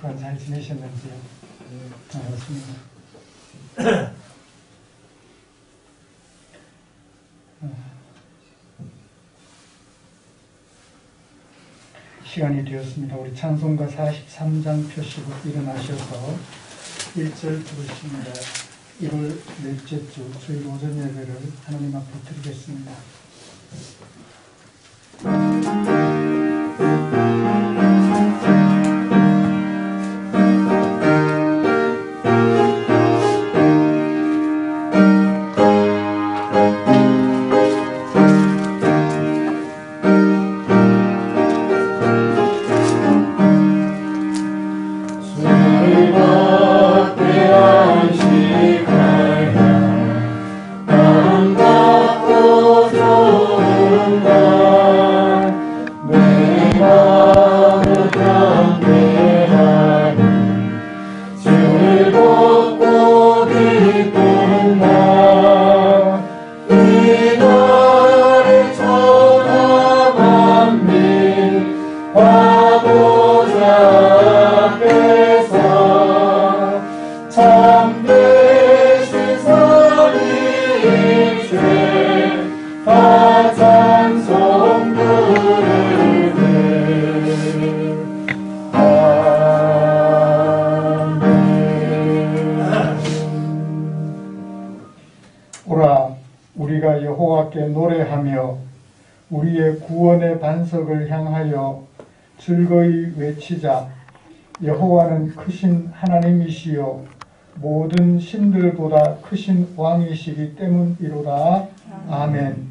동안 잘 지내셨는지요? 반갑습니다. 시간이 되었습니다. 우리 찬송가 43장 펴시고 일어나셔서 1절 부르십니다. 1월 넷째 주 주일 오전 예배를 하나님 앞에 드리겠습니다. 우리가 여호와께 노래하며 우리의 구원의 반석을 향하여 즐거이 외치자. 여호와는 크신 하나님이시요 모든 신들보다 크신 왕이시기 때문이로다. 아멘.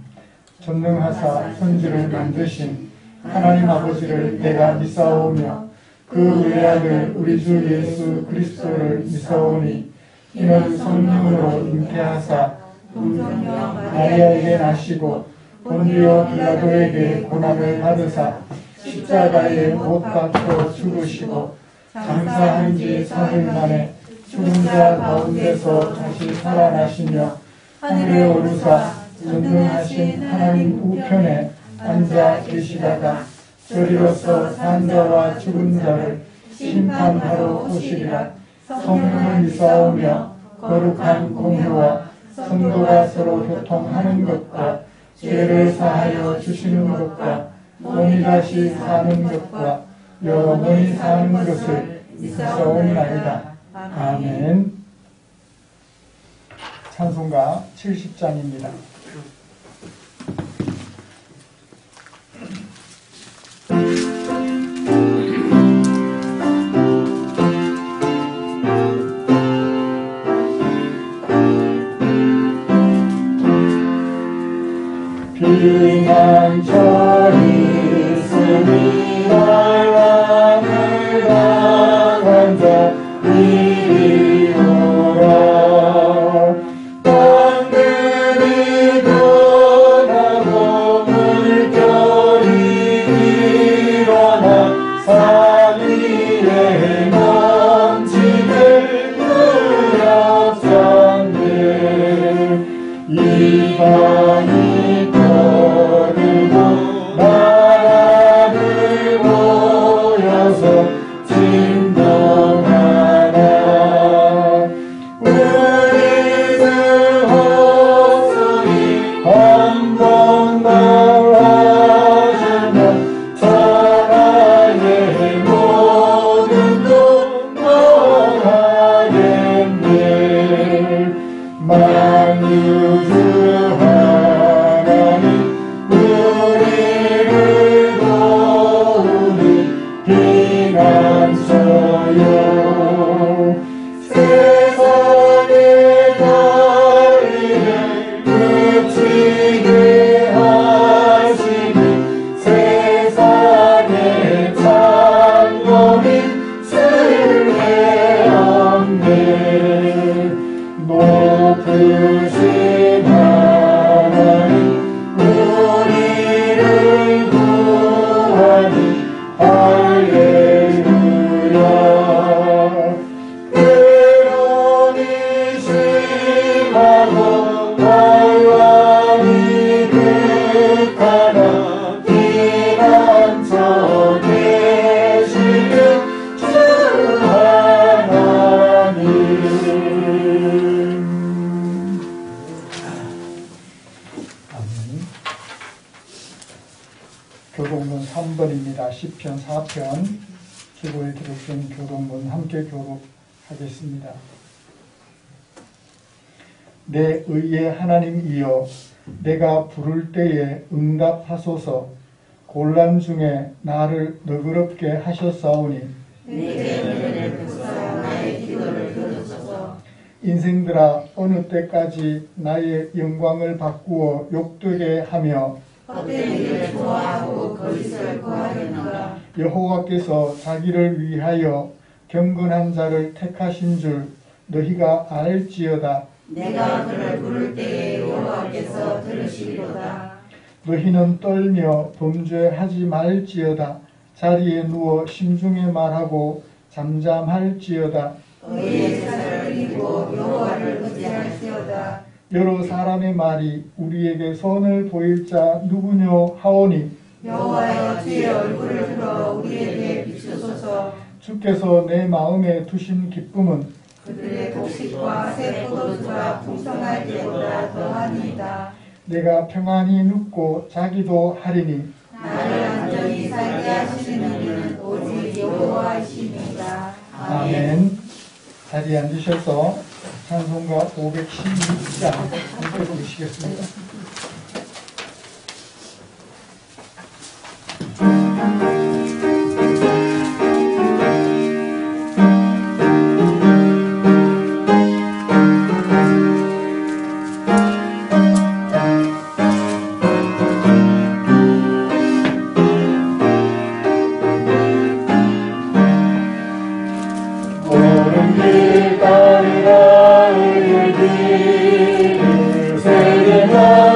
전능하사 천지를 만드신 하나님 아버지를 내가 믿사오며 그 외아들 우리 주 예수 그리스도를 믿사오니 이는 성령으로 잉태하사 마리아에게 나시고 본디오 빌라도에게 고난을 받으사 십자가에 못 박혀 죽으시고 장사한 지 사흘 만에 죽은 자 가운데서 다시 살아나시며 하늘에 오르사 전능하신 하나님 우편에 앉아 계시다가 저리로서 산 자와 죽은 자를 심판하러 오시리라. 성령을 믿사오며 거룩한 공회와 성도가 서로 교통하는 것과 죄를 사하여 주시는 것과 몸이 다시 사는 것과 영원히 사는 것을 믿사오니이다. 아멘. 찬송가 70장입니다. 피난처이 있으니 나를 당한 자 이리 오라. 땅들이 변하고 물결이 일어나 산 위에 넘치는 무역산들 이방이 나라를 모여서 진동하라. 우리 주 헛소리 한번 말하자면 천하의 모든 도 망하겠네. 만유주 우리를 도우니 피난처요. 세상의 다리를 그치게 하시니 세상의 장로님 쓸래 없네. 높으신 하나님 우리를 구하니 할렐루야. 괴로움이 심하고 환란이 극하나 피난처 되시는 주 3번입니다. 시편 4편 기고에 기록된 교독문 함께 교독하겠습니다. 내 의의 하나님이여, 내가 부를 때에 응답하소서. 곤란 중에 나를 너그럽게 하셨사오니 나의 기도를 들으소서. 인생들아, 어느 때까지 나의 영광을 바꾸어 욕되게 하며 헛된 일을 좋아하고 거짓을 구하려는가. 여호와께서 자기를 위하여 경건한 자를 택하신 줄 너희가 알지어다. 내가 그를 부를 때에 여호와께서 들으시리로다. 너희는 떨며 범죄하지 말지어다. 자리에 누워 심중에 말하고 잠잠할지어다. 의의 제사를 드리고 여호와를 의지할지어다. 여러 사람의 말이 우리에게 선을 보일 자 누구뇨 하오니 여호와여, 주의 얼굴을 들어 우리에게 비추소서. 주께서 내 마음에 두신 기쁨은 그들의 곡식과 새 포도주가 풍성할 때보다 더하니이다. 내가 평안히 눕고 자기도 하리니 나를 안전히 살게 하시는 이는 오직 여호와이십니다. 아멘. 자리에 앉으셔서 찬송가 516장 함께 부르시겠습니다. 길 따르라 의를 세계만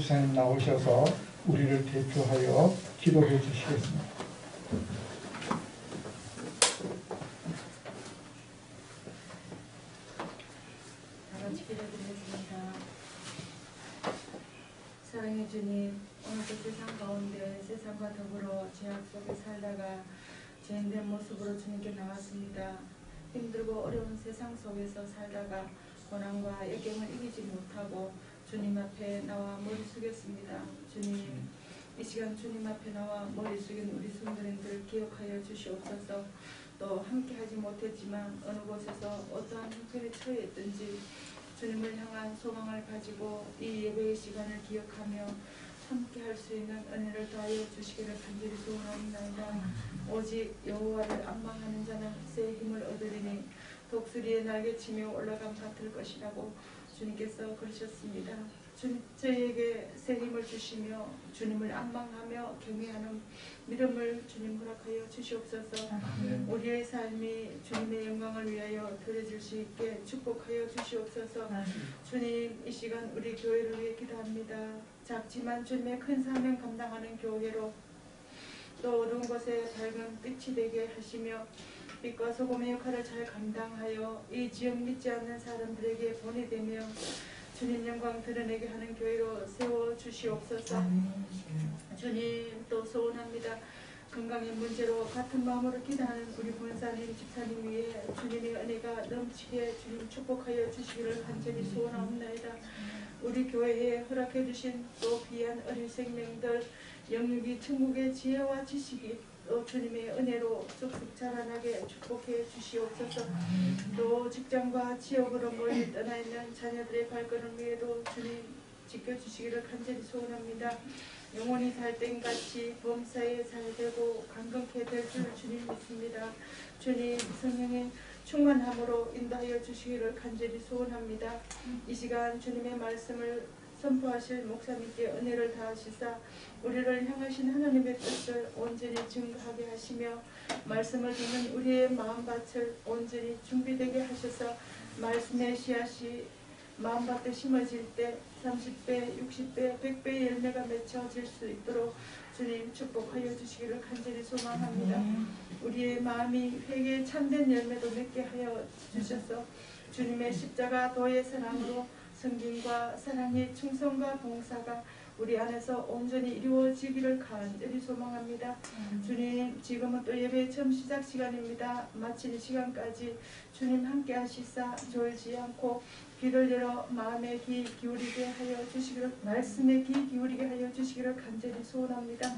목사님 나오셔서 우리를 대표하여 기도해 주시겠습니다. 다 같이 기도드리겠습니다. 사랑해 주님, 오늘도 세상 가운데 세상과 더불어 죄악 속에 살다가 죄인된 모습으로 주님께 나왔습니다. 힘들고 어려운 세상 속에서 살다가 고난과 역경을 이기지 못하고 주님 앞에 나와 머리 숙였습니다. 주님, 이 시간 주님 앞에 나와 머리 숙인 우리 성도님들 기억하여 주시옵소서. 또 함께하지 못했지만 어느 곳에서 어떠한 형편에 처해있든지 주님을 향한 소망을 가지고 이 예배의 시간을 기억하며 함께 할 수 있는 은혜를 더하여 주시기를 간절히 소원합니다. 오직 여호와를 앙망하는 자는 새 힘을 얻으리니 독수리의 날개치며 올라감 같을 것이라고 주님께서 그러셨습니다. 저희에게 새 힘을 주시며 주님을 앙망하며 경외하는 믿음을 주님 허락하여 주시옵소서. 우리의 삶이 주님의 영광을 위하여 드려질 수 있게 축복하여 주시옵소서. 주님, 이 시간 우리 교회를 위해 기도합니다. 작지만 주님의 큰 사명 감당하는 교회로 또 어두운 곳에 밝은 빛이 되게 하시며 빛과 소금의 역할을 잘 감당하여 이 지역 믿지 않는 사람들에게 본이 되며 주님 영광 드러내게 하는 교회로 세워주시옵소서. 주님, 또 소원합니다. 건강의 문제로 같은 마음으로 기도하는 우리 권사님, 집사님 위에 주님의 은혜가 넘치게 주님 축복하여 주시기를 간절히 소원합니다. 우리 교회에 허락해 주신 또 귀한 어린 생명들 영육이 천국의 지혜와 지식이 또 주님의 은혜로 쑥쑥 자라나게 축복해 주시옵소서. 또 직장과 지역으로 멀리 떠나 있는 자녀들의 발걸음 위에도 주님 지켜주시기를 간절히 소원합니다. 영원히 살땐같이 범사에 살되고 강건케 될 줄 주님 믿습니다. 주님 성령의 충만함으로 인도하여 주시기를 간절히 소원합니다. 이 시간 주님의 말씀을 선포하실 목사님께 은혜를 다하시사 우리를 향하신 하나님의 뜻을 온전히 증거하게 하시며 말씀을 듣는 우리의 마음밭을 온전히 준비되게 하셔서 말씀의 씨앗이 마음밭에 심어질 때 30배, 60배, 100배의 열매가 맺혀질 수 있도록 주님 축복하여 주시기를 간절히 소망합니다. 우리의 마음이 회개의 참된 열매도 맺게 하여 주셔서 주님의 십자가 도의 사랑으로 성김과 사랑의 충성과 봉사가 우리 안에서 온전히 이루어지기를 간절히 소망합니다. 주님, 지금은 또 예배의 처음 시작 시간입니다. 마치는 시간까지 주님 함께 하시사 졸지 않고 귀를 열어 마음에 귀 기울이게 하여 주시기를, 말씀에 귀 기울이게 하여 주시기를 간절히 소원합니다.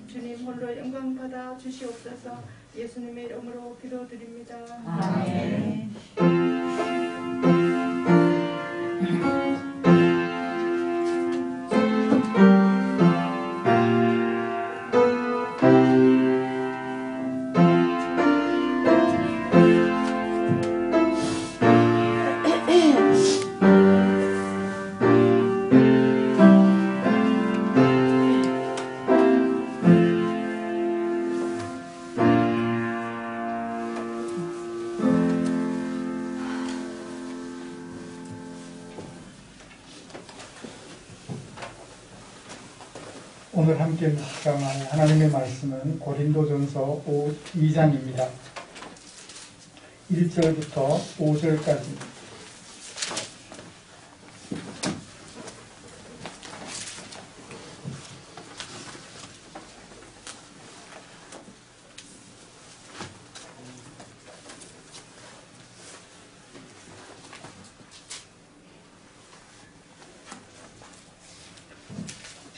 주님 홀로 영광 받아 주시옵소서. 예수님의 이름으로 기도드립니다. 아멘. 오늘 함께 묵상할 하나님의 말씀은 고린도전서 2장입니다. 1절부터 5절까지.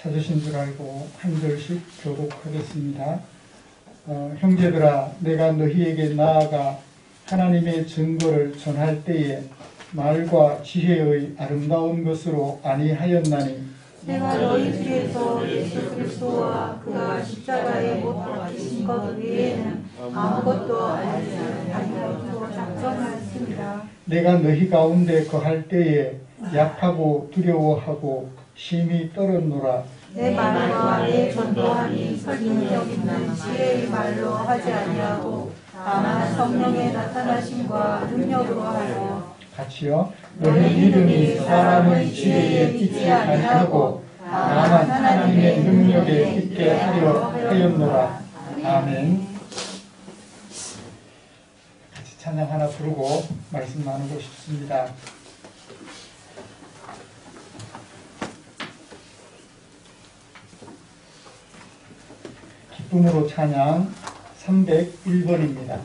찾으신 줄 알고 한 절씩 교독하겠습니다. 형제들아, 내가 너희에게 나아가 하나님의 증거를 전할 때에 말과 지혜의 아름다운 것으로 아니하였나니 내가 너희 중에서 예수 그리스도와 그가 십자가에 못 박히신 것 외에는 아무것도 알지 아니하고 작정하였습니다. 내가 너희 가운데 거할 때에 약하고 두려워하고 심히 떨었노라. 내 말과 내 전도함이 설득력 있는 지혜의 말로 하지 아니하고 다만 성령의 나타나심과 능력으로 하여 같이요. 너희 믿음이 사람의 지혜에 있지 아니하고 다만 하나님의 능력에 있게 하려 하였노라. 아멘. 같이 찬양 하나 부르고 말씀 나누고 싶습니다. 기쁨으로 찬양 301번입니다.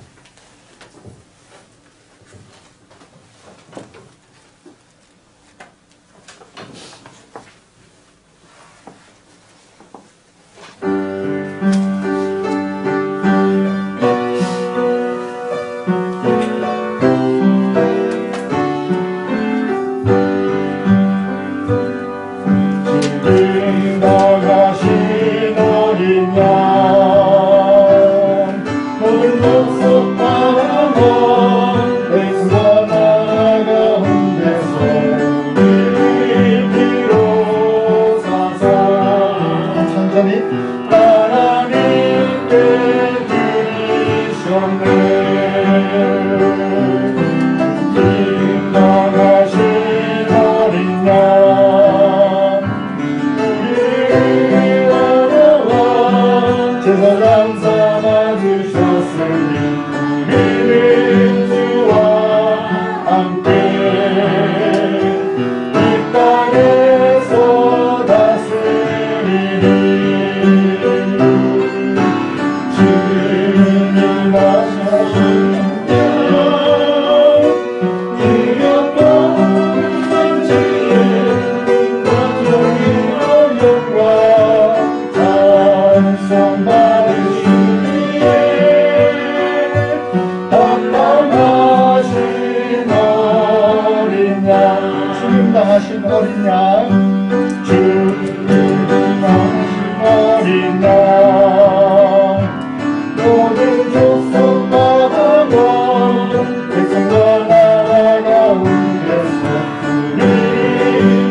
주님당하신 어린 양, 주님당하신 어린 양, 모든 족속마다 백성과 나라 가운데서 우리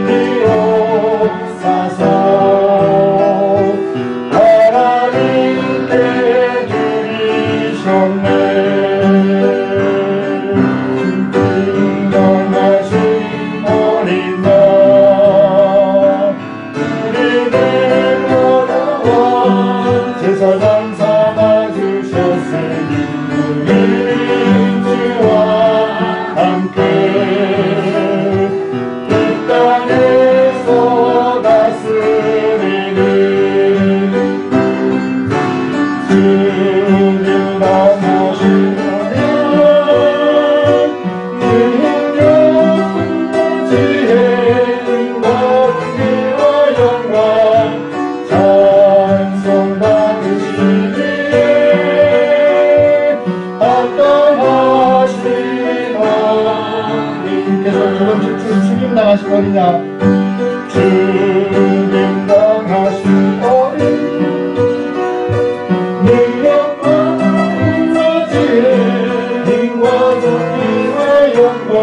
비로사서 하나님께 드리셨네. 제사장 삼아주셨으니 우리 주와 함께 이 땅에서 다스리는 주님 나무시면 능력 지혜 인과 은혜와 영광 주님 당하신 어린 양, 주님 당하신 어린 능력과 지혜 힘과 존귀와 영광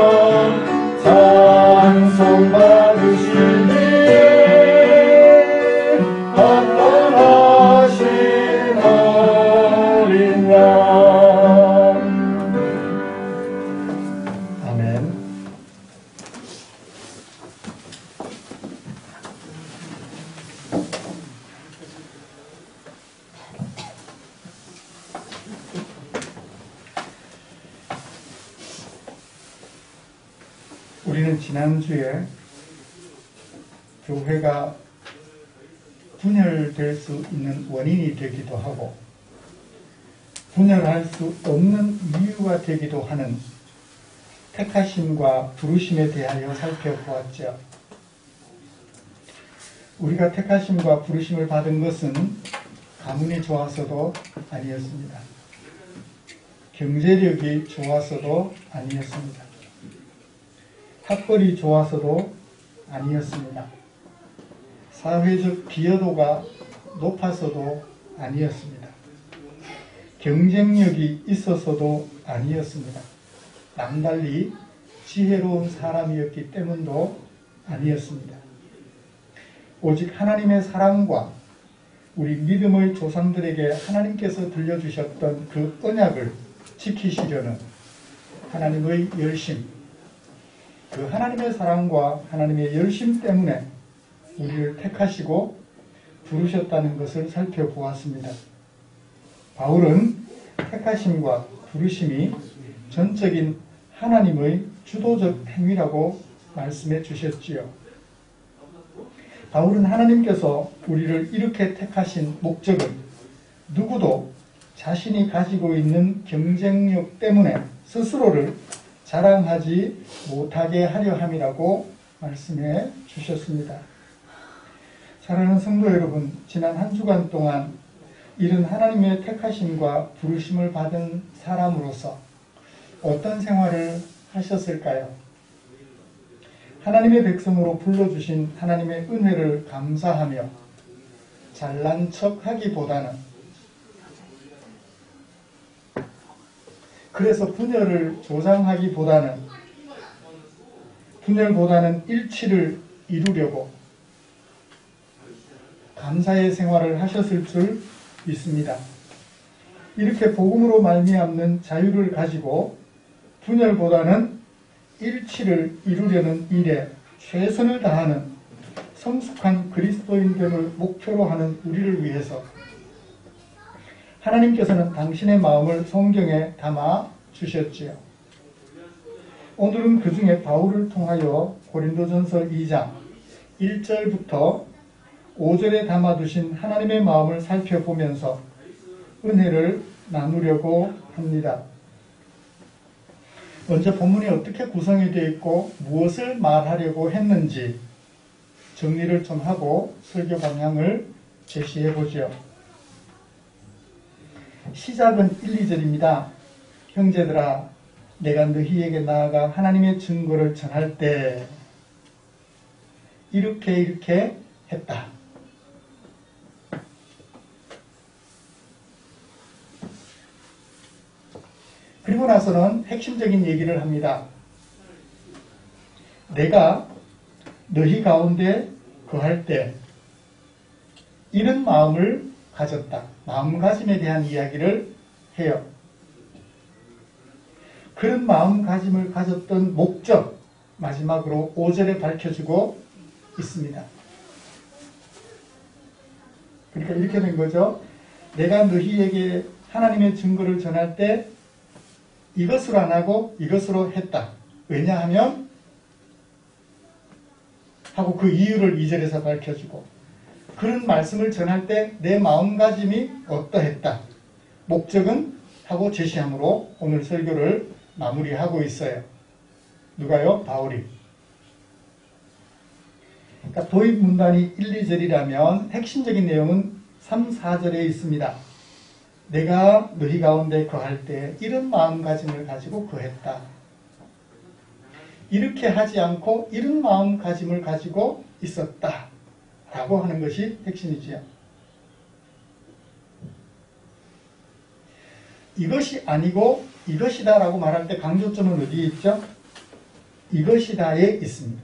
찬송 받으시기에 합당하신 어린 양. 아멘. 우리는 지난주에 교회가 분열될 수 있는 원인이 되기도 하고 분열할 수 없는 이유가 되기도 하는 택하심과 부르심에 대하여 살펴보았죠. 우리가 택하심과 부르심을 받은 것은 가문이 좋아서도 아니었습니다. 경제력이 좋아서도 아니었습니다. 학벌이 좋아서도 아니었습니다. 사회적 기여도가 높아서도 아니었습니다. 경쟁력이 있어서도 아니었습니다. 남달리 지혜로운 사람이었기 때문도 아니었습니다. 오직 하나님의 사랑과 우리 믿음의 조상들에게 하나님께서 들려주셨던 그 언약을 지키시려는 하나님의 열심, 그 하나님의 사랑과 하나님의 열심 때문에 우리를 택하시고 부르셨다는 것을 살펴보았습니다. 바울은 택하심과 부르심이 전적인 하나님의 주도적 행위라고 말씀해 주셨지요. 바울은 하나님께서 우리를 이렇게 택하신 목적은 누구도 자신이 가지고 있는 경쟁력 때문에 스스로를 자랑하지 못하게 하려 함이라고 말씀해 주셨습니다. 사랑하는 성도 여러분, 지난 한 주간 동안 이런 하나님의 택하심과 부르심을 받은 사람으로서 어떤 생활을 하셨을까요? 하나님의 백성으로 불러주신 하나님의 은혜를 감사하며 잘난 척 하기보다는, 그래서 분열보다는 일치를 이루려고 감사의 생활을 하셨을 줄 믿습니다. 이렇게 복음으로 말미암는 자유를 가지고 분열보다는 일치를 이루려는 일에 최선을 다하는 성숙한 그리스도인됨을 목표로 하는 우리를 위해서 하나님께서는 당신의 마음을 성경에 담아 주셨지요. 오늘은 그 중에 바울을 통하여 고린도전서 2장 1절부터 5절에 담아두신 하나님의 마음을 살펴보면서 은혜를 나누려고 합니다. 먼저 본문이 어떻게 구성이 되어 있고 무엇을 말하려고 했는지 정리를 좀 하고 설교 방향을 제시해 보죠. 시작은 1, 2절입니다. 형제들아, 내가 너희에게 나아가 하나님의 증거를 전할 때 이렇게 했다. 그리고 나서는 핵심적인 얘기를 합니다. 내가 너희 가운데 거할 때 이런 마음을 가졌다. 마음가짐에 대한 이야기를 해요. 그런 마음가짐을 가졌던 목적, 마지막으로 5절에 밝혀주고 있습니다. 그러니까 이렇게 된 거죠. 내가 너희에게 하나님의 증거를 전할 때 이것으로 안 하고 이것으로 했다. 왜냐하면 하고 그 이유를 2절에서 밝혀주고, 그런 말씀을 전할 때 내 마음가짐이 어떠했다. 목적은 하고 제시함으로 오늘 설교를 마무리하고 있어요. 누가요? 바울이. 그러니까 도입 문단이 1, 2절이라면 핵심적인 내용은 3, 4절에 있습니다. 내가 너희 가운데 거할 때 이런 마음가짐을 가지고 거했다. 이렇게 하지 않고 이런 마음가짐을 가지고 있었다. 라고 하는 것이 핵심이지요. 이것이 아니고 이것이다 라고 말할 때 강조점은 어디에 있죠? 이것이다에 있습니다.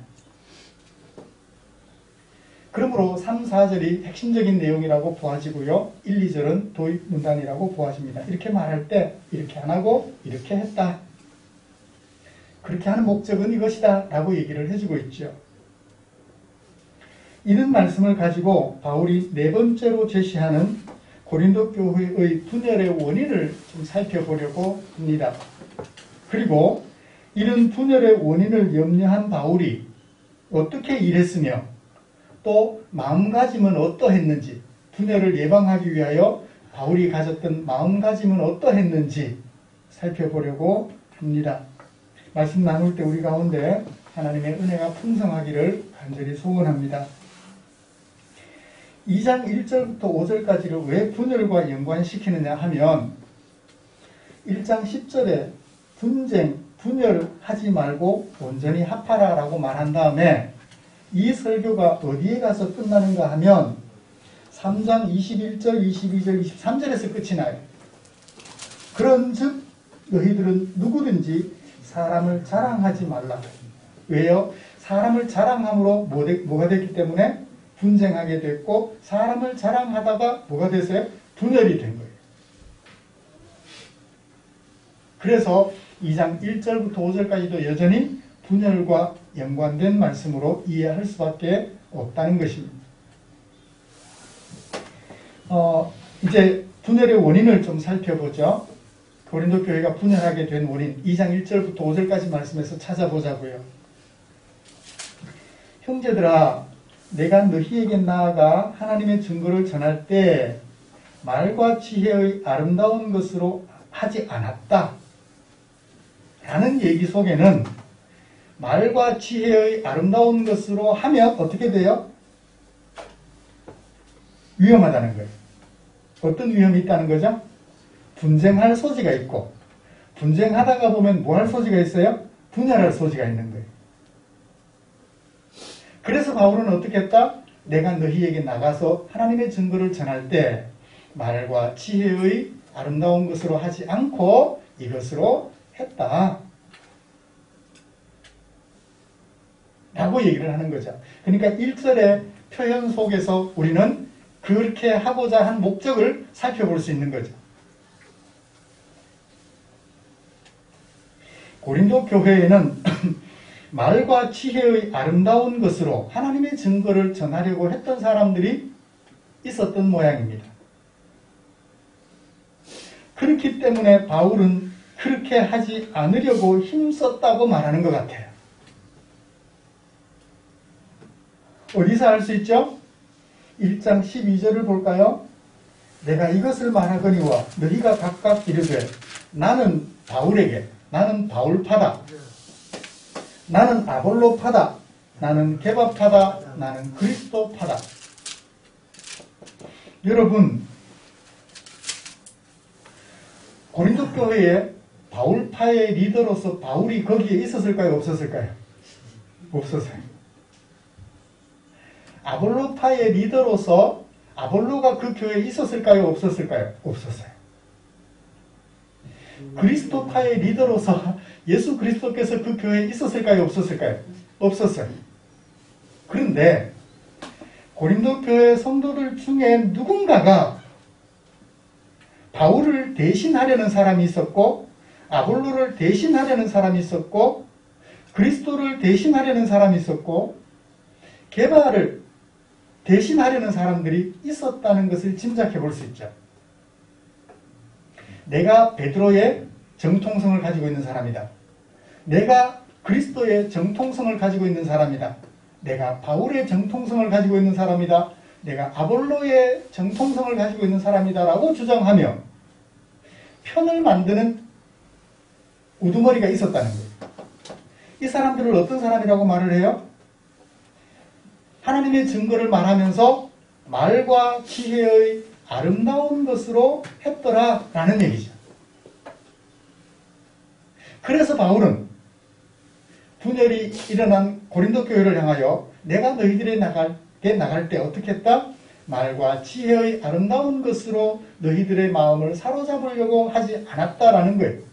그러므로 3, 4절이 핵심적인 내용이라고 보아지고요. 1, 2절은 도입 문단이라고 보아집니다. 이렇게 말할 때 이렇게 안 하고 이렇게 했다. 그렇게 하는 목적은 이것이다 라고 얘기를 해주고 있죠. 이런 말씀을 가지고 바울이 네 번째로 제시하는 고린도 교회의 분열의 원인을 좀 살펴보려고 합니다. 그리고 이런 분열의 원인을 염려한 바울이 어떻게 일했으며 또 마음가짐은 어떠했는지, 분열을 예방하기 위하여 바울이 가졌던 마음가짐은 어떠했는지 살펴보려고 합니다. 말씀 나눌 때 우리 가운데 하나님의 은혜가 풍성하기를 간절히 소원합니다. 2장 1절부터 5절까지를 왜 분열과 연관시키느냐 하면 1장 10절에 분열하지 말고 온전히 합하라 라고 말한 다음에 이 설교가 어디에 가서 끝나는가 하면 3장 21절, 22절, 23절에서 끝이 나요. 그런즉 너희들은 누구든지 사람을 자랑하지 말라. 왜요? 사람을 자랑함으로 뭐가 됐기 때문에 분쟁하게 됐고, 사람을 자랑하다가 뭐가 됐어요? 분열이 된 거예요. 그래서 2장 1절부터 5절까지도 여전히 분열과 연관된 말씀으로 이해할 수밖에 없다는 것입니다. 이제 분열의 원인을 좀 살펴보죠. 고린도 교회가 분열하게 된 원인 2장 1절부터 5절까지 말씀에서 찾아보자고요. 형제들아, 내가 너희에게 나아가 하나님의 증거를 전할 때 말과 지혜의 아름다운 것으로 하지 않았다 라는 얘기 속에는 말과 지혜의 아름다운 것으로 하면 어떻게 돼요? 위험하다는 거예요. 어떤 위험이 있다는 거죠? 분쟁할 소지가 있고, 분쟁하다가 보면 뭐 할 소지가 있어요? 분열할 소지가 있는 거예요. 그래서 바울은 어떻게 했다? 내가 너희에게 나가서 하나님의 증거를 전할 때 말과 지혜의 아름다운 것으로 하지 않고 이것으로 했다 라고 얘기를 하는 거죠. 그러니까 1절의 표현 속에서 우리는 그렇게 하고자 한 목적을 살펴볼 수 있는 거죠. 고린도 교회에는 말과 지혜의 아름다운 것으로 하나님의 증거를 전하려고 했던 사람들이 있었던 모양입니다. 그렇기 때문에 바울은 그렇게 하지 않으려고 힘썼다고 말하는 것 같아요. 어디서 알 수 있죠? 1장 12절을 볼까요? 내가 이것을 말하거니와 너희가 각각 이르되 나는 바울에게 나는 바울파다, 나는 아볼로파다, 나는 게바파다, 나는 그리스도파다. 여러분, 고린도 교회에 바울파의 리더로서 바울이 거기에 있었을까요? 없었을까요? 없었어요. 아볼로파의 리더로서 아볼로가 그 교회에 있었을까요? 없었을까요? 없었어요. 그리스도파의 리더로서 예수 그리스도께서 그 교회에 있었을까요? 없었을까요? 없었어요. 그런데 고린도 교회 성도들 중에 누군가가 바울을 대신하려는 사람이 있었고, 아볼로를 대신하려는 사람이 있었고, 그리스도를 대신하려는 사람이 있었고, 게바를 대신하려는 사람들이 있었다는 것을 짐작해 볼 수 있죠. 내가 베드로의 정통성을 가지고 있는 사람이다. 내가 그리스도의 정통성을 가지고 있는 사람이다. 내가 바울의 정통성을 가지고 있는 사람이다. 내가 아볼로의 정통성을 가지고 있는 사람이다 라고 주장하며 편을 만드는 우두머리가 있었다는 거예요. 이 사람들을 어떤 사람이라고 말을 해요? 하나님의 증거를 말하면서 말과 지혜의 아름다운 것으로 했더라 라는 얘기죠. 그래서 바울은 분열이 일어난 고린도 교회를 향하여 내가 너희들에 나갈 때 어떻게 했다? 말과 지혜의 아름다운 것으로 너희들의 마음을 사로잡으려고 하지 않았다라는 거예요.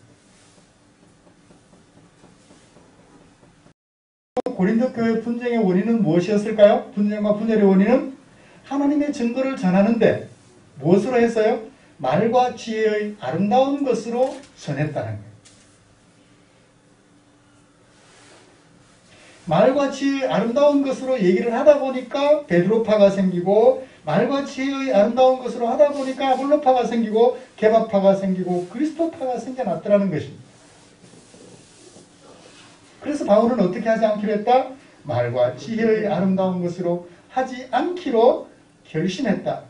고린도 교회 분쟁의 원인은 무엇이었을까요? 분쟁과 분열의 원인은 하나님의 증거를 전하는데 무엇으로 했어요? 말과 지혜의 아름다운 것으로 전했다는 거예요. 말과 지혜의 아름다운 것으로 얘기를 하다 보니까 베드로파가 생기고, 말과 지혜의 아름다운 것으로 하다 보니까 아볼로파가 생기고, 게바파가 생기고, 그리스도파가 생겨났더라는 것입니다. 그래서 바울은 어떻게 하지 않기로 했다? 말과 지혜의 아름다운 것으로 하지 않기로 결심했다.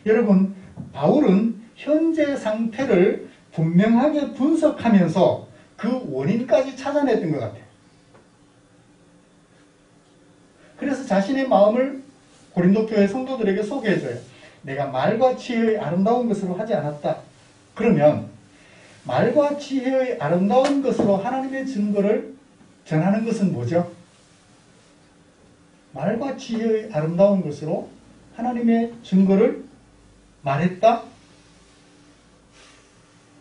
여러분, 바울은 현재 상태를 분명하게 분석하면서 그 원인까지 찾아냈던 것 같아요. 그래서 자신의 마음을 고린도 교회 성도들에게 소개해줘요. 내가 말과 지혜의 아름다운 것으로 하지 않았다. 그러면 말과 지혜의 아름다운 것으로 하나님의 증거를 전하는 것은 뭐죠? 말과 지혜의 아름다운 것으로 하나님의 증거를 말했다?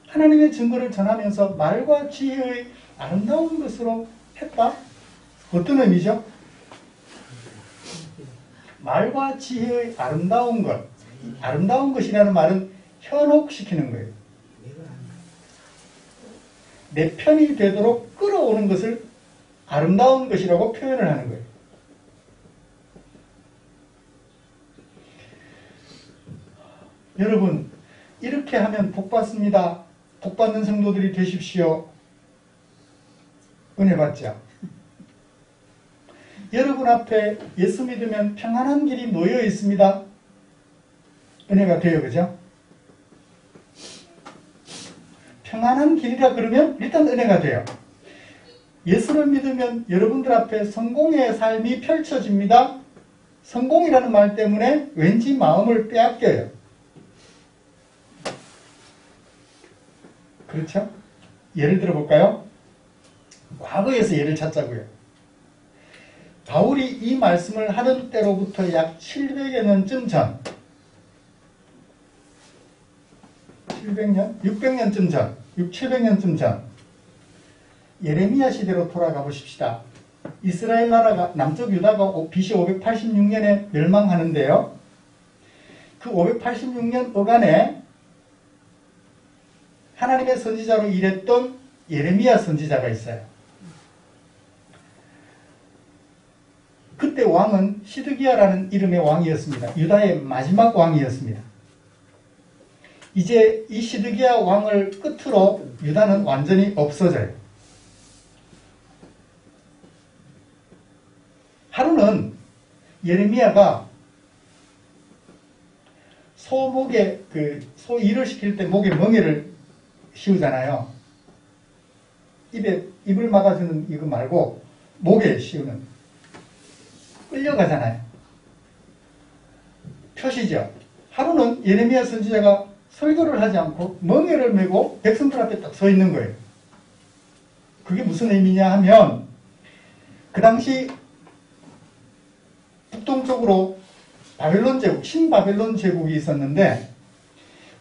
하나님의 증거를 전하면서 말과 지혜의 아름다운 것으로 했다? 어떤 의미죠? 말과 지혜의 아름다운 것. 아름다운 것이라는 말은 현혹시키는 거예요. 내 편이 되도록 끌어오는 것을 아름다운 것이라고 표현을 하는 거예요. 여러분, 이렇게 하면 복 받습니다. 복 받는 성도들이 되십시오. 은혜 받죠? 여러분 앞에 예수 믿으면 평안한 길이 놓여 있습니다. 은혜가 돼요, 그죠? 평안한 길이라 그러면 일단 은혜가 돼요. 예수를 믿으면 여러분들 앞에 성공의 삶이 펼쳐집니다. 성공이라는 말 때문에 왠지 마음을 빼앗겨요. 그렇죠? 예를 들어 볼까요? 과거에서 예를 찾자고요. 바울이 이 말씀을 하던 때로부터 약 700여 년쯤 전, 700년? 600년쯤 전, 700년쯤 전, 예레미야 시대로 돌아가 보십시다. 이스라엘 나라가, 남쪽 유다가 BC 586년에 멸망하는데요. 그 586년 어간에 하나님의 선지자로 일했던 예레미야 선지자가 있어요. 그때 왕은 시드기야라는 이름의 왕이었습니다. 유다의 마지막 왕이었습니다. 이제 이 시드기야 왕을 끝으로 유다는 완전히 없어져요. 하루는 예레미야가 소목에 소 일을 시킬 때 목에 멍에를 씌우잖아요. 입을 막아주는 이거 말고 목에 씌우는, 끌려가잖아요. 표시죠. 하루는 예레미야 선지자가 설교를 하지 않고 멍에를 메고 백성들 앞에 딱 서 있는 거예요. 그게 무슨 의미냐 하면, 그 당시 북동쪽으로 바벨론 제국, 신바벨론 제국이 있었는데,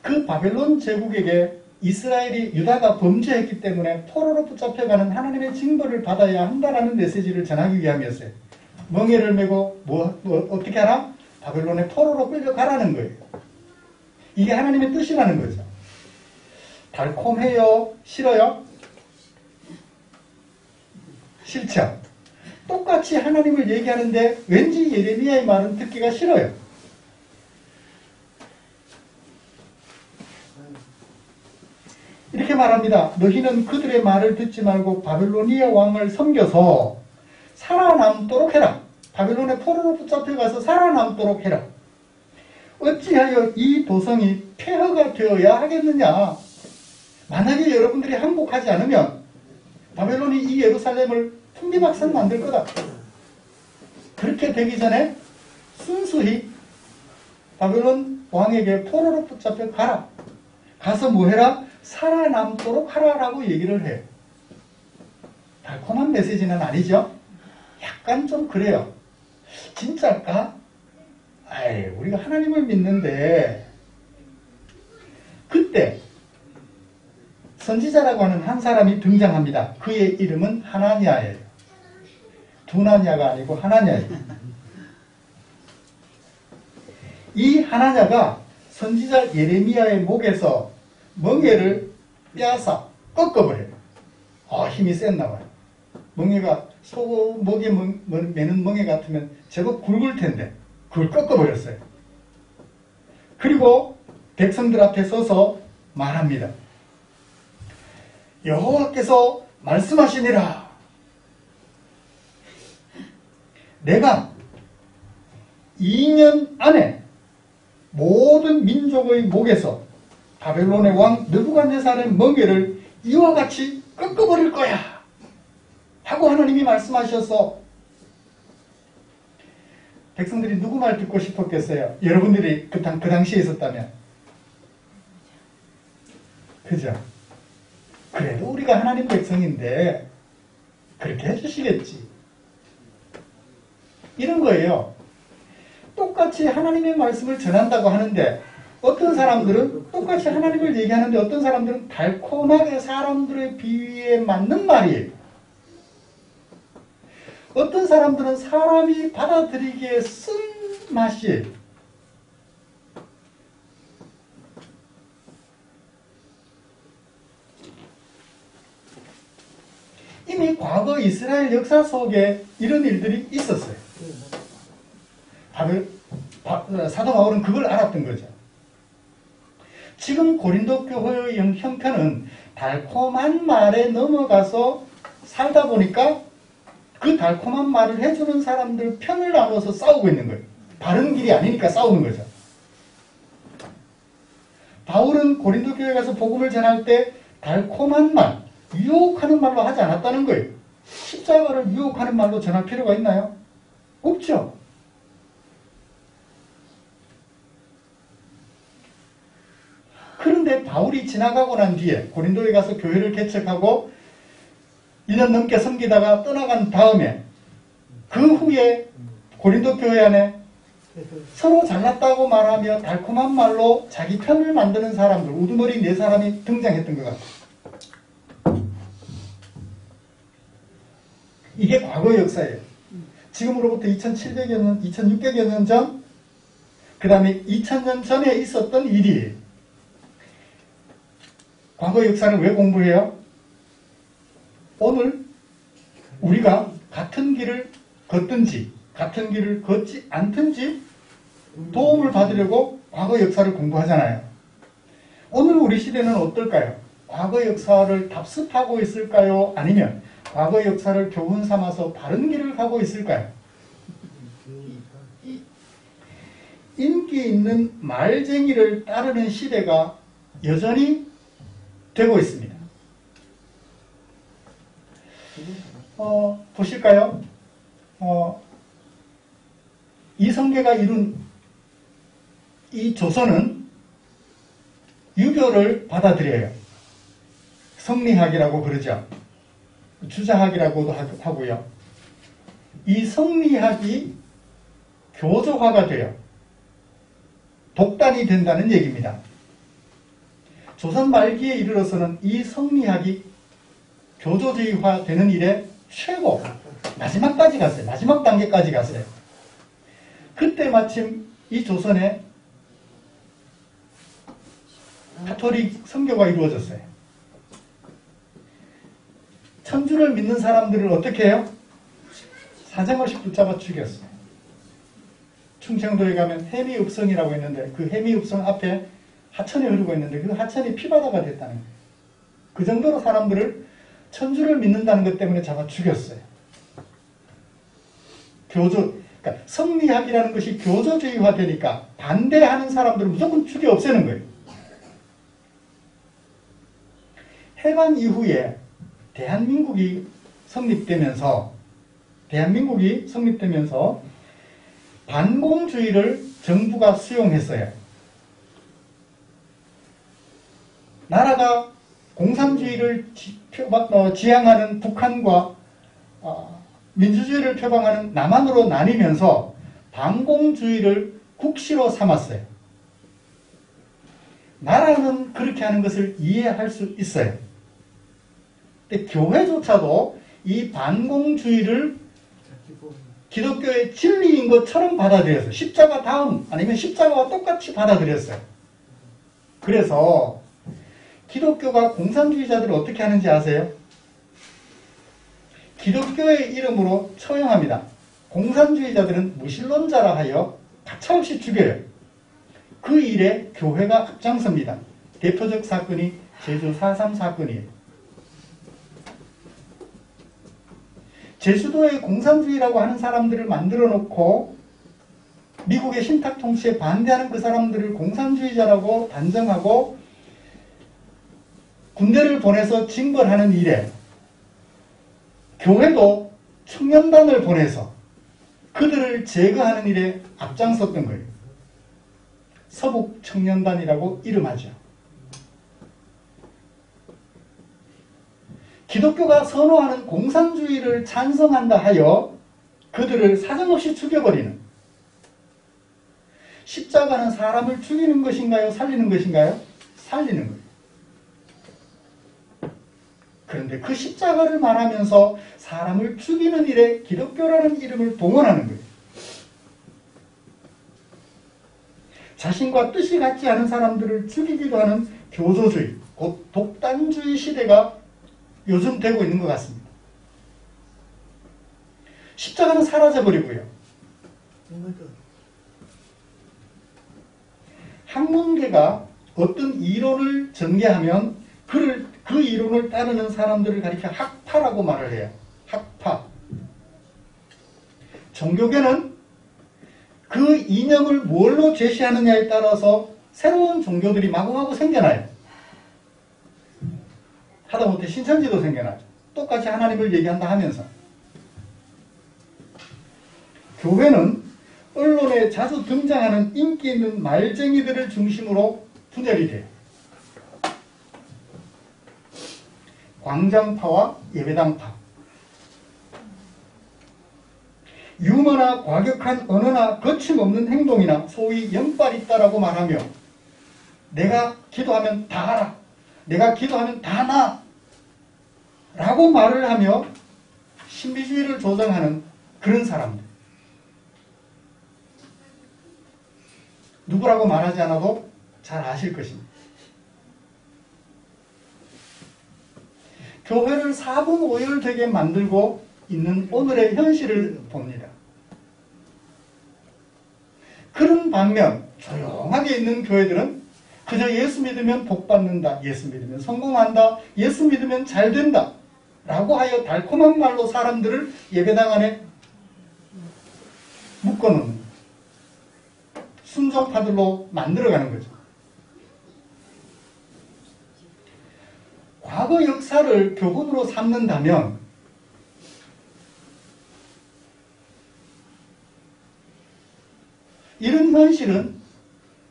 그 바벨론 제국에게 이스라엘이, 유다가 범죄했기 때문에 포로로 붙잡혀가는 하나님의 징벌을 받아야 한다라는 메시지를 전하기 위함이었어요. 멍에를 메고 어떻게 하나? 바벨론의 포로로 끌려가라는 거예요. 이게 하나님의 뜻이라는 거죠. 달콤해요? 싫어요? 싫죠? 똑같이 하나님을 얘기하는데 왠지 예레미야의 말은 듣기가 싫어요. 이렇게 말합니다. 너희는 그들의 말을 듣지 말고 바벨로니아 왕을 섬겨서 살아남도록 해라. 바벨론의 포로로 붙잡혀가서 살아남도록 해라. 어찌하여 이 도성이 폐허가 되어야 하겠느냐. 만약에 여러분들이 항복하지 않으면 바벨론이 이 예루살렘을 풍비박산 만들 거다. 그렇게 되기 전에 순수히 바벨론 왕에게 포로로 붙잡혀 가라. 가서 뭐 해라? 살아남도록 하라라고 얘기를 해요. 달콤한 메시지는 아니죠? 약간 좀 그래요. 진짜일까? 아이, 우리가 하나님을 믿는데. 그때 선지자라고 하는 한 사람이 등장합니다. 그의 이름은 하나냐예요. 두나냐가 아니고 하나냐예요. 이 하나냐가 선지자 예레미야의 목에서 멍에를 빼앗아 꺾어버려요. 힘이 셌나 봐요. 멍에가 소 목에 매는 멍에 같으면 제법 굵을 텐데 그걸 꺾어버렸어요. 그리고 백성들 앞에 서서 말합니다. 여호와께서 말씀하시니라. 내가 2년 안에 모든 민족의 목에서 바벨론의 왕 느부갓네살의 멍에를 이와 같이 꺾어버릴 거야 하고 하나님이 말씀하셔서 백성들이 누구 말 듣고 싶었겠어요? 여러분들이 그 당시에 있었다면. 그죠? 그래도 우리가 하나님 백성인데 그렇게 해주시겠지. 이런 거예요. 똑같이 하나님의 말씀을 전한다고 하는데 어떤 사람들은 똑같이 하나님을 얘기하는데 어떤 사람들은 달콤하게 사람들의 비위에 맞는 말이에요. 어떤 사람들은 사람이 받아들이기에 쓴 맛이에요. 이미 과거 이스라엘 역사 속에 이런 일들이 있었어요. 사도 바울은 그걸 알았던 거죠. 지금 고린도 교회의 형편은 달콤한 말에 넘어가서 살다 보니까 그 달콤한 말을 해주는 사람들 편을 나눠서 싸우고 있는 거예요. 바른 길이 아니니까 싸우는 거죠. 바울은 고린도 교회 가서 복음을 전할 때 달콤한 말, 유혹하는 말로 하지 않았다는 거예요. 십자가를 유혹하는 말로 전할 필요가 있나요? 없죠. 그런데 바울이 지나가고 난 뒤에 고린도에 가서 교회를 개척하고 2년 넘게 섬기다가 떠나간 다음에 그 후에 고린도 교회 안에 서로 잘났다고 말하며 달콤한 말로 자기 편을 만드는 사람들, 우두머리 4사람이 등장했던 것 같아요. 이게 과거 역사예요. 지금으로부터 2700여 년, 2600여 년 전, 그 다음에 2000년 전에 있었던 일이에요. 과거 역사를 왜 공부해요? 오늘 우리가 같은 길을 걷든지 같은 길을 걷지 않든지 도움을 받으려고 과거 역사를 공부하잖아요. 오늘 우리 시대는 어떨까요? 과거 역사를 답습하고 있을까요? 아니면 과거 역사를 교훈 삼아서 바른 길을 가고 있을까요? 인기 있는 말쟁이를 따르는 시대가 여전히 되고 있습니다. 보실까요? 이성계가 이룬 이 조선은 유교를 받아들여요. 성리학이라고 그러죠. 주자학이라고도 하고요. 이 성리학이 교조화가 돼요. 독단이 된다는 얘기입니다. 조선 말기에 이르러서는 이 성리학이 교조주의화 되는 일에 최고 마지막까지 갔어요. 마지막 단계까지 갔어요. 그때 마침 이 조선에 가톨릭 선교가 이루어졌어요. 천주를 믿는 사람들을 어떻게 해요? 사정없이 붙잡아 죽였어요. 충청도에 가면 해미읍성이라고 있는데 그 해미읍성 앞에 하천이 흐르고 있는데 그 하천이 피바다가 됐다는 거예요. 그 정도로 사람들을 천주를 믿는다는 것 때문에 잡아 죽였어요. 그러니까 성리학이라는 것이 교조주의화 되니까 반대하는 사람들을 무조건 죽여 없애는 거예요. 해방 이후에 대한민국이 성립되면서 반공주의를 정부가 수용했어요. 나라가 공산주의를 지향하는 북한과 민주주의를 표방하는 남한으로 나뉘면서 반공주의를 국시로 삼았어요. 나라는 그렇게 하는 것을 이해할 수 있어요. 근데 교회조차도 이 반공주의를 기독교의 진리인 것처럼 받아들였어요. 십자가 다음 아니면 십자가와 똑같이 받아들였어요. 그래서 기독교가 공산주의자들을 어떻게 하는지 아세요? 기독교의 이름으로 처형합니다. 공산주의자들은 무신론자라 하여 가차없이 죽여요. 그 일에 교회가 앞장섭니다. 대표적 사건이 제주 4.3 사건이에요. 제주도에 공산주의라고 하는 사람들을 만들어 놓고 미국의 신탁 통치에 반대하는 그 사람들을 공산주의자라고 단정하고 군대를 보내서 징벌하는 일에 교회도 청년단을 보내서 그들을 제거하는 일에 앞장섰던 거예요. 서북청년단이라고 이름하죠. 기독교가 선호하는 공산주의를 찬성한다 하여 그들을 사정없이 죽여버리는, 십자가는 사람을 죽이는 것인가요? 살리는 것인가요? 살리는 거예요. 그런데 그 십자가를 말하면서 사람을 죽이는 일에 기독교라는 이름을 동원하는 거예요. 자신과 뜻이 같지 않은 사람들을 죽이기도 하는 교조주의, 곧 독단주의 시대가 요즘 되고 있는 것 같습니다. 십자가는 사라져버리고요. 학문계가 어떤 이론을 전개하면 그 이론을 따르는 사람들을 가리켜 학파라고 말을 해요. 학파. 종교계는 그 이념을 뭘로 제시하느냐에 따라서 새로운 종교들이 마구마구 생겨나요. 하다못해 신천지도 생겨나죠. 똑같이 하나님을 얘기한다 하면서. 교회는 언론에 자주 등장하는 인기 있는 말쟁이들을 중심으로 분열이 돼요. 광장파와 예배당파. 유머나 과격한 언어나 거침없는 행동이나 소위 영빨 있다라고 말하며 내가 기도하면 다 하라. 내가 기도하면 다 나. 라고 말을 하며 신비주의를 조장하는 그런 사람들. 누구라고 말하지 않아도 잘 아실 것입니다. 교회를 사분오열되게 만들고 있는 오늘의 현실을 봅니다. 그런 반면 조용하게 있는 교회들은 그저 예수 믿으면 복 받는다, 예수 믿으면 성공한다, 예수 믿으면 잘 된다 라고 하여 달콤한 말로 사람들을 예배당 안에 묶어놓는 순종파들로 만들어가는 거죠. 과거 역사를 교훈으로 삼는다면 이런 현실은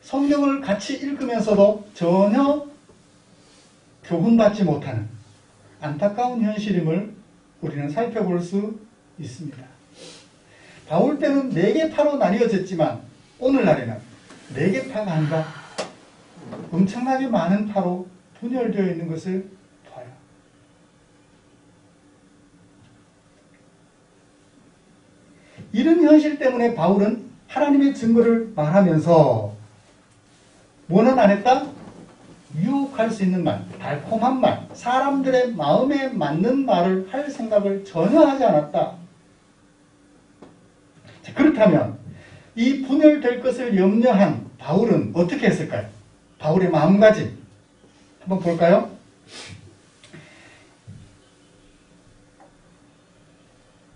성경을 같이 읽으면서도 전혀 교훈받지 못하는 안타까운 현실임을 우리는 살펴볼 수 있습니다. 바울 때는 4개 파로 나뉘어졌지만 오늘날에는 4개 파가 아니라 엄청나게 많은 파로 분열되어 있는 것을 봐요. 이런 현실 때문에 바울은 하나님의 증거를 말하면서 뭐는 안 했다? 유혹할 수 있는 말, 달콤한 말, 사람들의 마음에 맞는 말을 할 생각을 전혀 하지 않았다. 자, 그렇다면 이 분열될 것을 염려한 바울은 어떻게 했을까요? 바울의 마음가짐 한번 볼까요?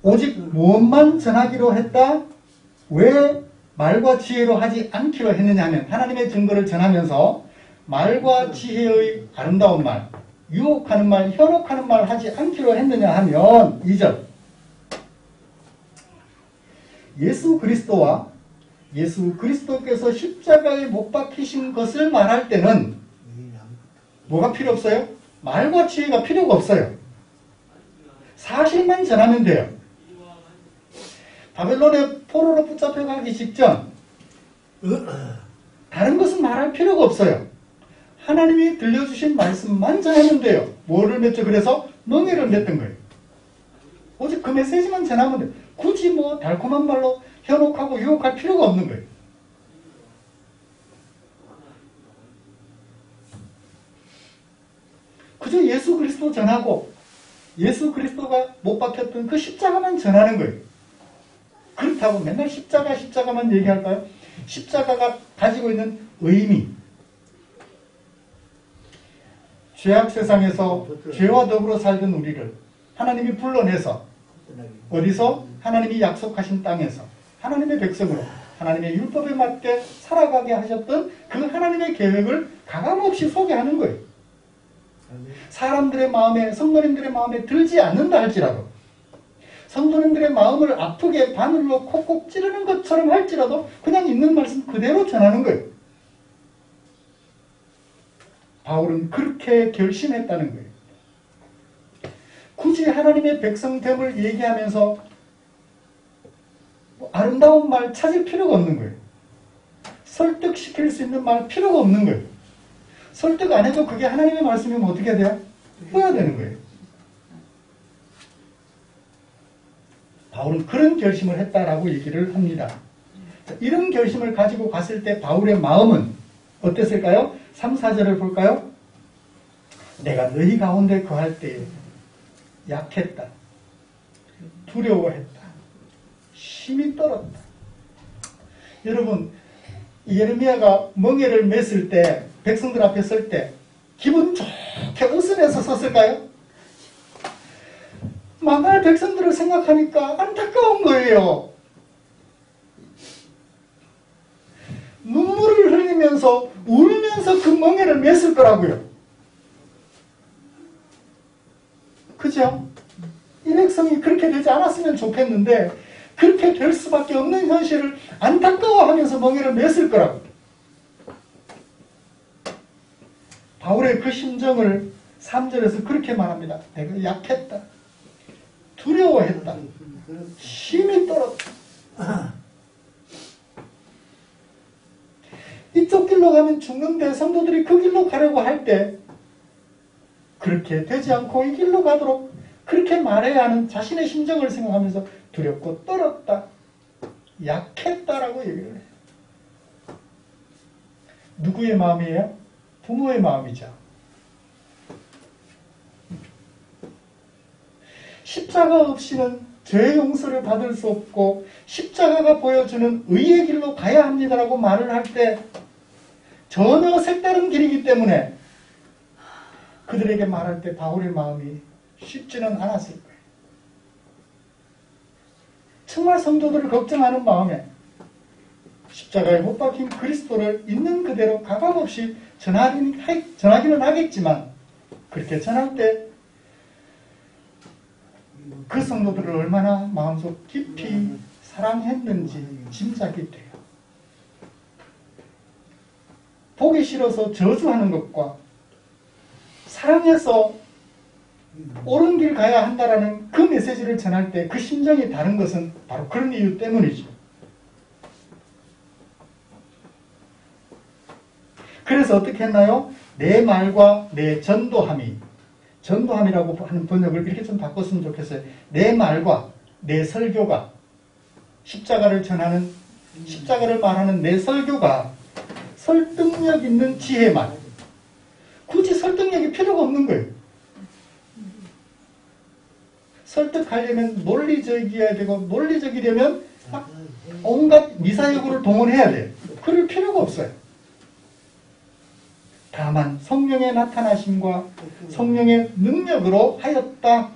오직 무엇만 전하기로 했다? 왜 말과 지혜로 하지 않기로 했느냐 하면 하나님의 증거를 전하면서 말과 지혜의 아름다운 말, 유혹하는 말, 현혹하는 말 하지 않기로 했느냐 하면 2절 예수 그리스도와 예수 그리스도께서 십자가에 못 박히신 것을 말할 때는 뭐가 필요 없어요? 말과 지혜가 필요가 없어요. 사실만 전하면 돼요. 바벨론의 포로로 붙잡혀가기 직전 다른 것은 말할 필요가 없어요. 하나님이 들려주신 말씀만 전하면 돼요. 뭐를 맺죠? 그래서 멍에를 맺던 거예요. 오직 그 메시지만 전하면 돼요. 굳이 뭐 달콤한 말로 현혹하고 유혹할 필요가 없는 거예요. 그저 예수 그리스도 전하고 예수 그리스도가 못 박혔던 그 십자가만 전하는 거예요. 그렇다고 맨날 십자가만 얘기할까요? 십자가가 가지고 있는 의미, 죄악 세상에서 죄와 더불어 살던 우리를 하나님이 불러내서 어디서? 하나님이 약속하신 땅에서 하나님의 백성으로 하나님의 율법에 맞게 살아가게 하셨던 그 하나님의 계획을 가감없이 소개하는 거예요. 사람들의 마음에, 성도님들의 마음에 들지 않는다 할지라도, 성도님들의 마음을 아프게 바늘로 콕콕 찌르는 것처럼 할지라도 그냥 있는 말씀 그대로 전하는 거예요. 바울은 그렇게 결심했다는 거예요. 굳이 하나님의 백성됨을 얘기하면서 아름다운 말 찾을 필요가 없는 거예요. 설득시킬 수 있는 말 필요가 없는 거예요. 설득 안 해도 그게 하나님의 말씀이면 어떻게 해야 돼요? 해야 되는 거예요. 바울은 그런 결심을 했다라고 얘기를 합니다. 자, 이런 결심을 가지고 갔을 때 바울의 마음은 어땠을까요? 3, 4절을 볼까요? 내가 너희 가운데 거할 때에 약했다. 두려워했다. 심히 떨었다. 여러분, 예레미야가 멍에를 맸을 때, 백성들 앞에 설 때 기분 좋게 웃으면서 섰을까요? 망할 백성들을 생각하니까 안타까운 거예요. 눈물을 흘리면서 울면서 그 멍에를 맸을 거라고요. 그죠? 이 백성이 그렇게 되지 않았으면 좋겠는데 그렇게 될 수밖에 없는 현실을 안타까워하면서 멍에를 맸을 거라고. 바울의 그 심정을 3절에서 그렇게 말합니다. 내가 약했다. 두려워했다. 힘이 떨었다. 이쪽 길로 가면 죽는데 성도들이 그 길로 가려고 할 때 그렇게 되지 않고 이 길로 가도록 그렇게 말해야 하는 자신의 심정을 생각하면서 두렵고 떨었다. 약했다라고 얘기를 해요. 누구의 마음이에요? 부모의 마음이죠. 십자가 없이는 죄의 용서를 받을 수 없고 십자가가 보여주는 의의 길로 가야 합니다라고 말을 할 때 전혀 색다른 길이기 때문에 그들에게 말할 때 바울의 마음이 쉽지는 않았을 거예요. 정말 성도들을 걱정하는 마음에 십자가에 못 박힌 그리스도를 있는 그대로 가감없이 전하기는 하겠지만 그렇게 전할 때 그 성도들을 얼마나 마음속 깊이 사랑했는지 짐작이 돼요. 보기 싫어서 저주하는 것과 사랑해서 옳은 길 가야 한다라는 그 메시지를 전할 때 그 심정이 다른 것은 바로 그런 이유 때문이죠. 그래서 어떻게 했나요? 내 말과 내 전도함이, 전도함이라고 하는 번역을 이렇게 좀 바꿨으면 좋겠어요. 내 말과 내 설교가, 십자가를 전하는, 십자가를 말하는 내 설교가 설득력 있는 지혜만, 굳이 설득력이 필요가 없는 거예요. 설득하려면 논리적이어야 되고 논리적이려면 온갖 미사여구를 동원해야 돼요. 그럴 필요가 없어요. 다만 성령의 나타나심과 성령의 능력으로 하였다.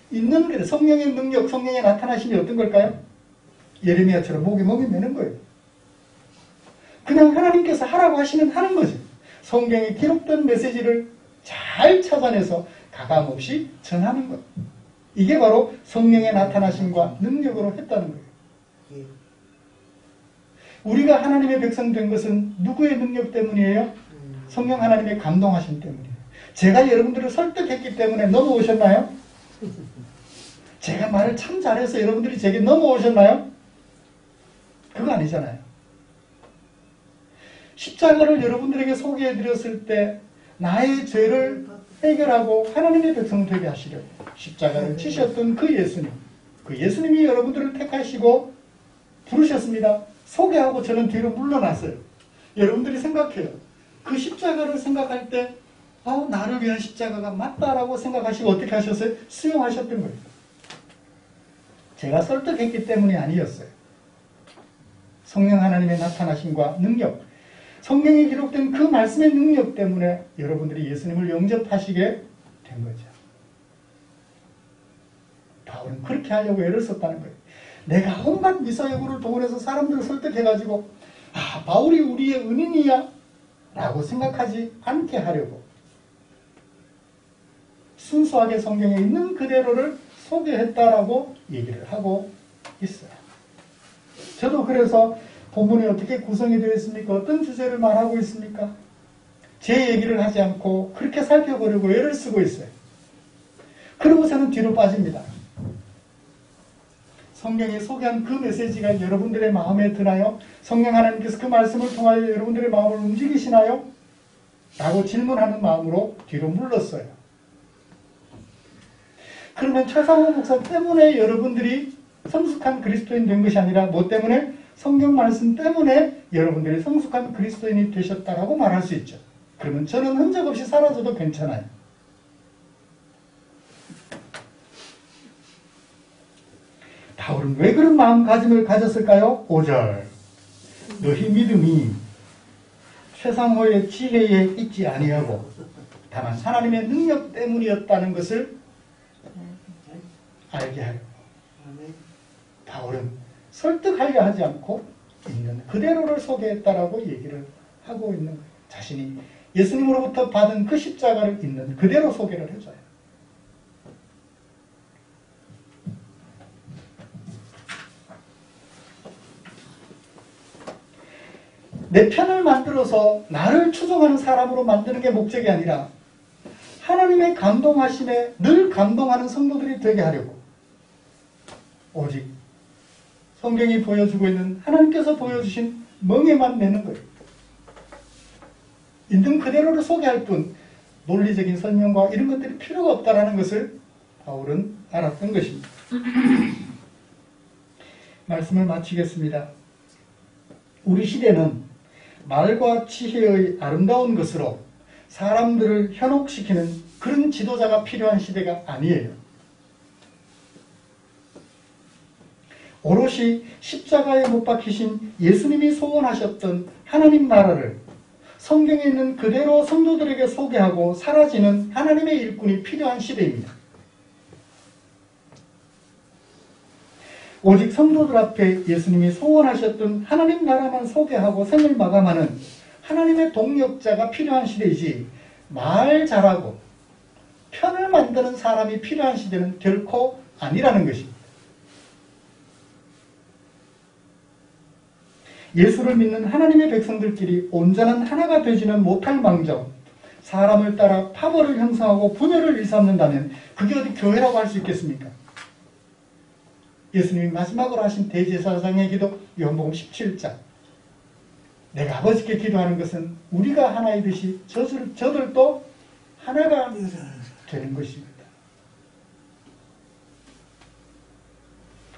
있는 그래 성령의 능력, 성령의 나타나심이 어떤 걸까요? 예레미야처럼 목에 매는 거예요. 그냥 하나님께서 하라고 하시면 하는 거죠. 성경에 기록된 메시지를 잘 찾아내서 가감없이 전하는 것. 이게 바로 성령의 나타나심과 능력으로 했다는 거예요. 우리가 하나님의 백성 된 것은 누구의 능력 때문이에요? 성령 하나님의 감동하심 때문이에요. 제가 여러분들을 설득했기 때문에 넘어오셨나요? 제가 말을 참 잘해서 여러분들이 제게 넘어오셨나요? 그거 아니잖아요. 십자가를 여러분들에게 소개해드렸을 때 나의 죄를 해결하고 하나님의 백성 되게 하시려고 십자가를 지셨던 그 예수님, 그 예수님이 여러분들을 택하시고 부르셨습니다. 소개하고 저는 뒤로 물러났어요. 여러분들이 생각해요. 그 십자가를 생각할 때 나를 위한 십자가가 맞다라고 생각하시고 어떻게 하셨어요? 수용하셨던 거예요. 제가 설득했기 때문이 아니었어요. 성령 하나님의 나타나심과 능력, 성경에 기록된 그 말씀의 능력 때문에 여러분들이 예수님을 영접하시게 된 거죠. 바울은 그렇게 하려고 애를 썼다는 거예요. 내가 온갖 미사여구를 동원해서 사람들을 설득해가지고 바울이 우리의 은인이야 라고 생각하지 않게 하려고 순수하게 성경에 있는 그대로를 소개했다라고 얘기를 하고 있어요. 저도 그래서 본문이 어떻게 구성이 되어 있습니까? 어떤 주제를 말하고 있습니까? 제 얘기를 하지 않고 그렇게 살펴보려고 애를 쓰고 있어요. 그러고 저는 뒤로 빠집니다. 성경에 소개한 그 메시지가 여러분들의 마음에 드나요? 성령 하나님께서 그 말씀을 통하여 여러분들의 마음을 움직이시나요? 라고 질문하는 마음으로 뒤로 물렀어요. 그러면 최상호 목사 때문에 여러분들이 성숙한 그리스도인 된 것이 아니라 뭐 때문에? 성경 말씀 때문에 여러분들이 성숙한 그리스도인이 되셨다라고 말할 수 있죠. 그러면 저는 흔적 없이 사라져도 괜찮아요. 바울은 왜 그런 마음가짐을 가졌을까요? 5절. 너희 믿음이 세상의 지혜에 있지 아니하고 다만 하나님의 능력 때문이었다는 것을 알게 하려고. 바울은 설득하려 하지 않고 있는 그대로를 소개했다라고 얘기를 하고 있는 거예요. 자신이 예수님으로부터 받은 그 십자가를 있는 그대로 소개를 해줘요. 내 편을 만들어서 나를 추종하는 사람으로 만드는 게 목적이 아니라 하나님의 감동하심에 늘 감동하는 성도들이 되게 하려고 오직 성경이 보여주고 있는 하나님께서 보여주신 멍에만 매는 거예요. 있는 그대로를 소개할 뿐 논리적인 설명과 이런 것들이 필요가 없다는 것을 바울은 알았던 것입니다. 말씀을 마치겠습니다. 우리 시대는 말과 지혜의 아름다운 것으로 사람들을 현혹시키는 그런 지도자가 필요한 시대가 아니에요. 오롯이 십자가에 못 박히신 예수님이 소원하셨던 하나님 나라를 성경에 있는 그대로 성도들에게 소개하고 사라지는 하나님의 일꾼이 필요한 시대입니다. 오직 성도들 앞에 예수님이 소원하셨던 하나님 나라만 소개하고 생을 마감하는 하나님의 동력자가 필요한 시대이지 말 잘하고 편을 만드는 사람이 필요한 시대는 결코 아니라는 것입니다. 예수를 믿는 하나님의 백성들끼리 온전한 하나가 되지는 못할 망정 사람을 따라 파벌을 형성하고 분열을 일삼는다면 그게 어디 교회라고 할 수 있겠습니까? 예수님이 마지막으로 하신 대제사장의 기도 요한복음 17장 내가 아버지께 기도하는 것은 우리가 하나이듯이 저들도 하나가 되는 것입니다.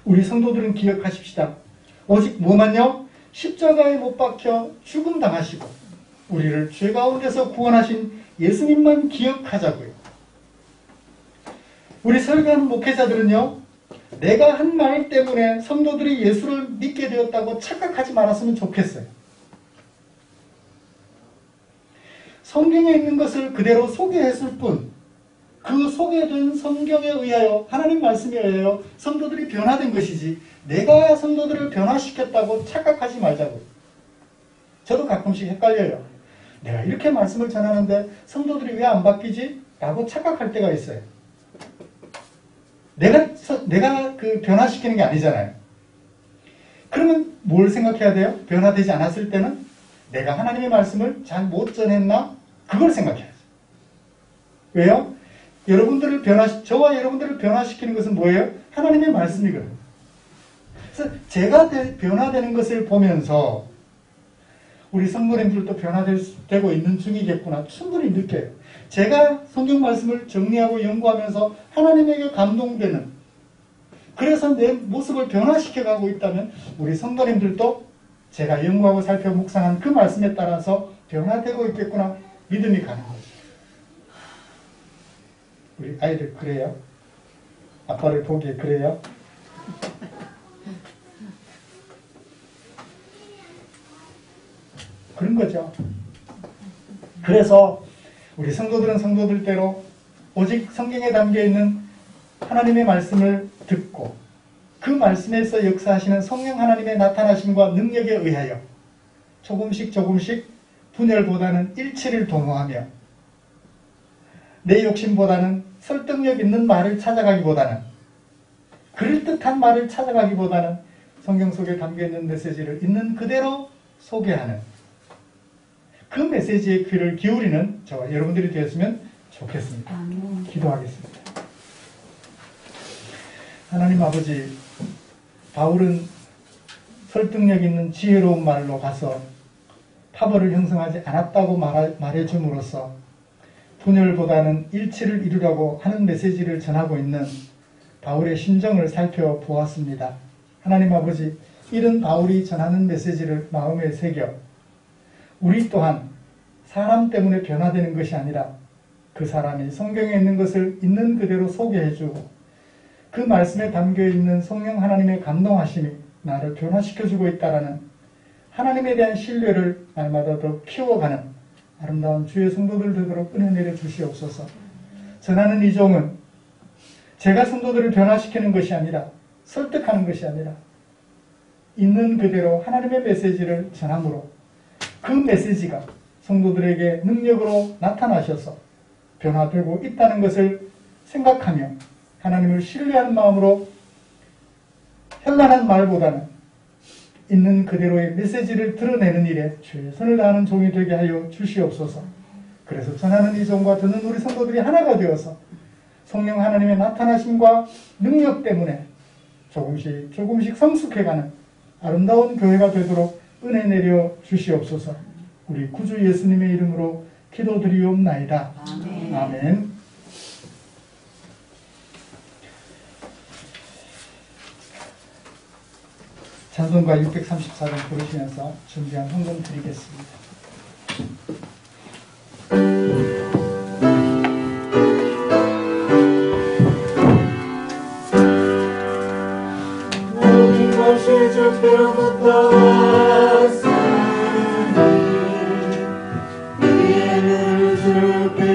우리 성도들은 기억하십시다. 오직 뭐만요? 십자가에 못 박혀 죽음당하시고 우리를 죄 가운데서 구원하신 예수님만 기억하자고요. 우리 설교하는 목회자들은요. 내가 한 말 때문에 성도들이 예수를 믿게 되었다고 착각하지 말았으면 좋겠어요. 성경에 있는 것을 그대로 소개했을 뿐 그 소개된 성경에 의하여 하나님 말씀에 의하여 성도들이 변화된 것이지 내가 성도들을 변화시켰다고 착각하지 말자고요. 저도 가끔씩 헷갈려요. 내가 이렇게 말씀을 전하는데 성도들이 왜 안 바뀌지? 라고 착각할 때가 있어요. 내가 그 변화시키는 게 아니잖아요. 그러면 뭘 생각해야 돼요? 변화되지 않았을 때는 내가 하나님의 말씀을 잘 못 전했나? 그걸 생각해야죠. 왜요? 저와 여러분들을 변화시키는 것은 뭐예요? 하나님의 말씀이거든요. 그래서 제가 변화되는 것을 보면서 우리 성도님들도 변화되고 있는 중이겠구나 충분히 느껴요. 제가 성경 말씀을 정리하고 연구하면서 하나님에게 감동되는 그래서 내 모습을 변화시켜가고 있다면 우리 성도님들도 제가 연구하고 살펴 묵상한 그 말씀에 따라서 변화되고 있겠구나 믿음이 가는 거죠. 우리 아이들 그래요? 아빠를 보기에 그래요? 그런 거죠. 그래서 우리 성도들은 성도들대로 오직 성경에 담겨있는 하나님의 말씀을 듣고 그 말씀에서 역사하시는 성령 하나님의 나타나심과 능력에 의하여 조금씩 분열보다는 일치를 도모하며 내 욕심보다는 설득력 있는 말을 찾아가기보다는 그럴듯한 말을 찾아가기보다는 성경 속에 담겨있는 메시지를 있는 그대로 소개하는 그 메시지에 귀를 기울이는 저와 여러분들이 되었으면 좋겠습니다. 기도하겠습니다. 하나님 아버지, 바울은 설득력 있는 지혜로운 말로 가서 파벌을 형성하지 않았다고 말해줌으로써 분열보다는 일치를 이루라고 하는 메시지를 전하고 있는 바울의 심정을 살펴보았습니다. 하나님 아버지, 이런 바울이 전하는 메시지를 마음에 새겨 우리 또한 사람 때문에 변화되는 것이 아니라 그 사람이 성경에 있는 것을 있는 그대로 소개해주고 그 말씀에 담겨있는 성령 하나님의 감동하심이 나를 변화시켜주고 있다라는 하나님에 대한 신뢰를 날마다 더 키워가는 아름다운 주의 성도들 되도록 은혜 내려 주시옵소서. 전하는 이 종은 제가 성도들을 변화시키는 것이 아니라 설득하는 것이 아니라 있는 그대로 하나님의 메시지를 전함으로 그 메시지가 성도들에게 능력으로 나타나셔서 변화되고 있다는 것을 생각하며 하나님을 신뢰하는 마음으로 현란한 말보다는 있는 그대로의 메시지를 드러내는 일에 최선을 다하는 종이 되게 하여 주시옵소서. 그래서 전하는 이 종과 듣는 우리 성도들이 하나가 되어서 성령 하나님의 나타나심과 능력 때문에 조금씩 성숙해가는 아름다운 교회가 되도록 은혜 내려 주시옵소서. 우리 구주 예수님의 이름으로 기도드리옵나이다. 아멘. 아멘. 찬송가 634장 부르시면서 준비한 헌금 드리겠습니다. 모든 것이 주께로부터 왔으니 이는 주께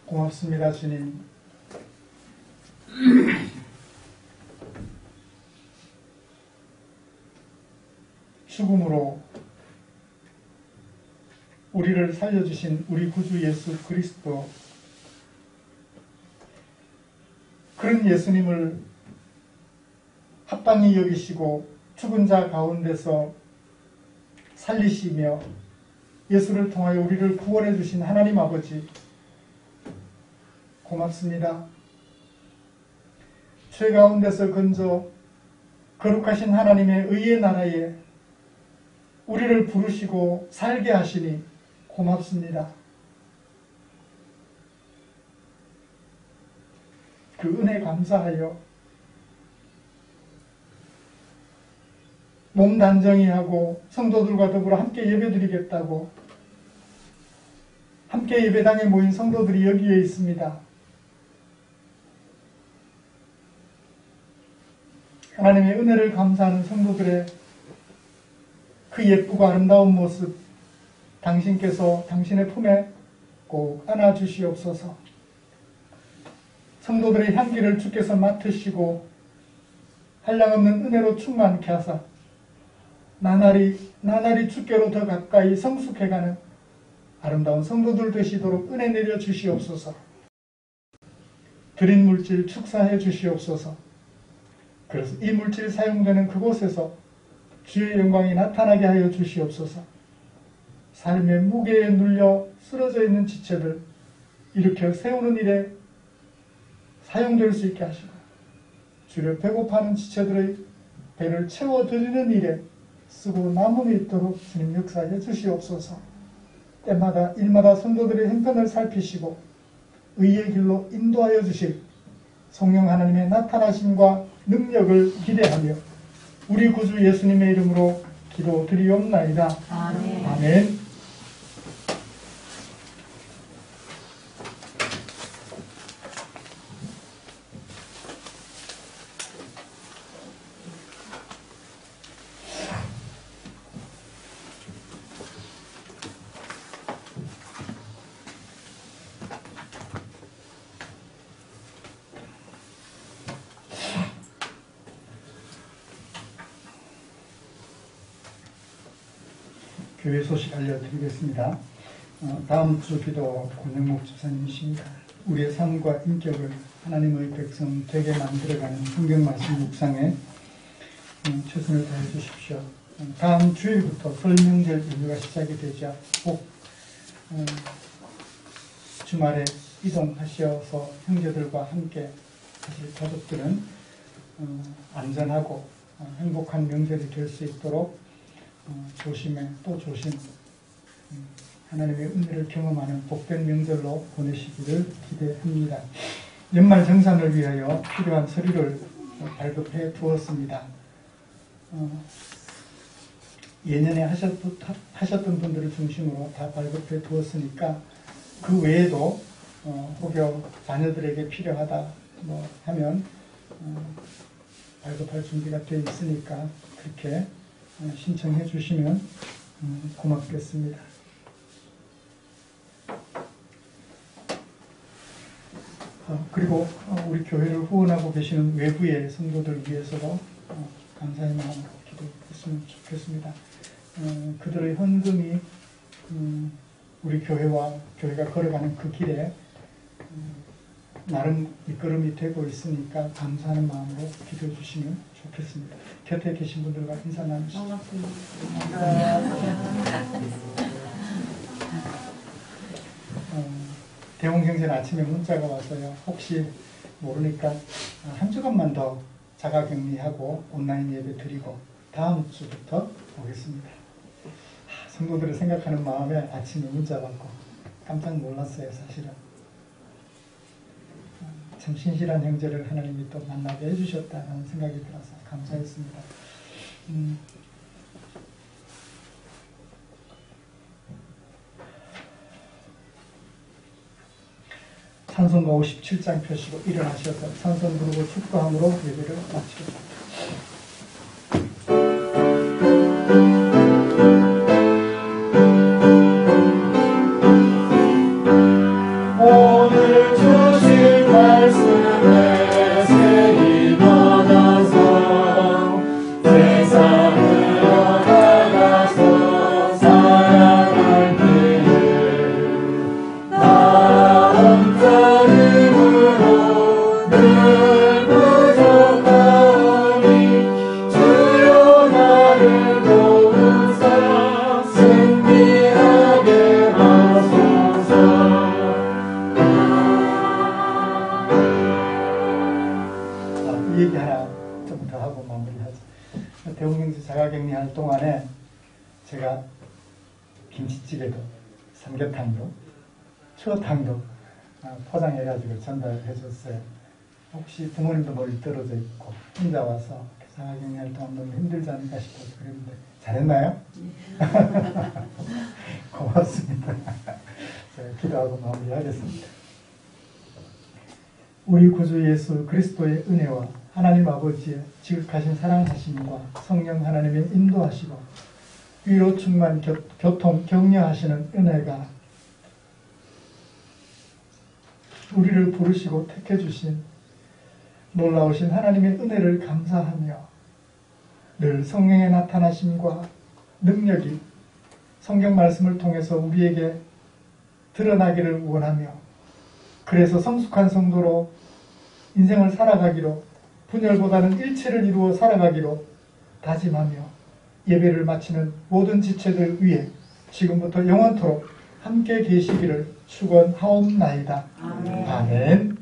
고맙습니다, 주님. 죽음으로 우리를 살려주신 우리 구주 예수 그리스도, 그런 예수님을 합당히 여기시고 죽은 자 가운데서 살리시며 예수를 통하여 우리를 구원해 주신 하나님 아버지, 고맙습니다. 죄 가운데서 건져 거룩하신 하나님의 의의 나라에 우리를 부르시고 살게 하시니 고맙습니다. 그 은혜 감사하여 몸 단정히 하고 성도들과 더불어 함께 예배드리겠다고 함께 예배당에 모인 성도들이 여기에 있습니다. 하나님의 은혜를 감사하는 성도들의 그 예쁘고 아름다운 모습, 당신께서 당신의 품에 꼭 안아주시옵소서. 성도들의 향기를 주께서 맡으시고 한량없는 은혜로 충만케 하사 나날이 주께로 더 가까이 성숙해가는 아름다운 성도들 되시도록 은혜 내려 주시옵소서. 드린 물질 축사해 주시옵소서. 그래서 이 물질이 사용되는 그곳에서 주의 영광이 나타나게 하여 주시옵소서. 삶의 무게에 눌려 쓰러져 있는 지체들 일으켜 세우는 일에 사용될 수 있게 하시고, 주를 배고파하는 지체들의 배를 채워드리는 일에 쓰고 남음이 있도록 주님 역사해 주시옵소서. 때마다 일마다 성도들의 형편을 살피시고 의의 길로 인도하여 주실 성령 하나님의 나타나심과 능력을 기대하며 우리 구주 예수님의 이름으로 기도드리옵나이다. 아멘. 아멘. 교회 소식 알려드리겠습니다. 다음 주 기도 권영목 집사님이십니다. 우리의 삶과 인격을 하나님의 백성 되게 만들어가는 성경 말씀 묵상에 최선을 다해 주십시오. 다음 주일부터 설 명절 연휴가 시작이 되자 꼭 주말에 이동하셔서 형제들과 함께 사실 가족들은 안전하고 행복한 명절이 될 수 있도록 조심에 또 조심, 하나님의 은혜를 경험하는 복된 명절로 보내시기를 기대합니다. 연말 정산을 위하여 필요한 서류를 발급해 두었습니다. 예년에 하셨던 분들을 중심으로 다 발급해 두었으니까 그 외에도 혹여 자녀들에게 필요하다 하면 발급할 준비가 되어 있으니까 그렇게 신청해 주시면 고맙겠습니다. 그리고 우리 교회를 후원하고 계시는 외부의 성도들 위해서도 감사의 마음으로 기도했으면 좋겠습니다. 그들의 헌금이 우리 교회와 교회가 걸어가는 그 길에 나름 밑거름이 되고 있으니까 감사하는 마음으로 기도해 주시면 좋겠습니다. 곁에 계신 분들과 인사 나누시죠. 대웅 형제는 아침에 문자가 왔어요. 혹시 모르니까 한 주간만 더 자가격리하고 온라인 예배 드리고 다음 주부터 오겠습니다. 성도들을 생각하는 마음에 아침에 문자 받고 깜짝 놀랐어요. 사실은 참 신실한 형제를 하나님이 또 만나게 해주셨다는 생각이 들어서 감사했습니다. 찬송가 57장 펴시고 일어나셔서 찬송 부르고 축도함으로 예배를 마치겠습니다. 오늘 주신 말씀에 세이 받아서 세상으로 나가서 살아갈 때에 나온 자림으로 늘 부족하오니 주여 나를 도우사 승리하게 하소서. 이 얘기 하나 좀 더 하고 마무리하죠. 대웅경제 자가격리하는 동안에 제가 김치찌개도 삼계탕도 추어탕도 포장해가지고 전달해 줬어요. 혹시 부모님도 멀리 떨어져 있고 혼자 와서 자가격리할 동안 너무 힘들지 않을까 싶어서 그랬는데 잘했나요? 고맙습니다. 제가 기도하고 마무리하겠습니다. 우리 구주 예수 그리스도의 은혜와 하나님 아버지의 지극하신 사랑하심과 성령 하나님의 인도하시고 위로 충만 교통 격려하시는 은혜가 우리를 부르시고 택해 주신 놀라우신 하나님의 은혜를 감사하며 늘 성령의 나타나심과 능력이 성경 말씀을 통해서 우리에게 드러나기를 원하며 그래서 성숙한 성도로 인생을 살아가기로 분열보다는 일체를 이루어 살아가기로 다짐하며 예배를 마치는 모든 지체들 위해 지금부터 영원토록 함께 계시기를 축원하옵나이다. 아멘.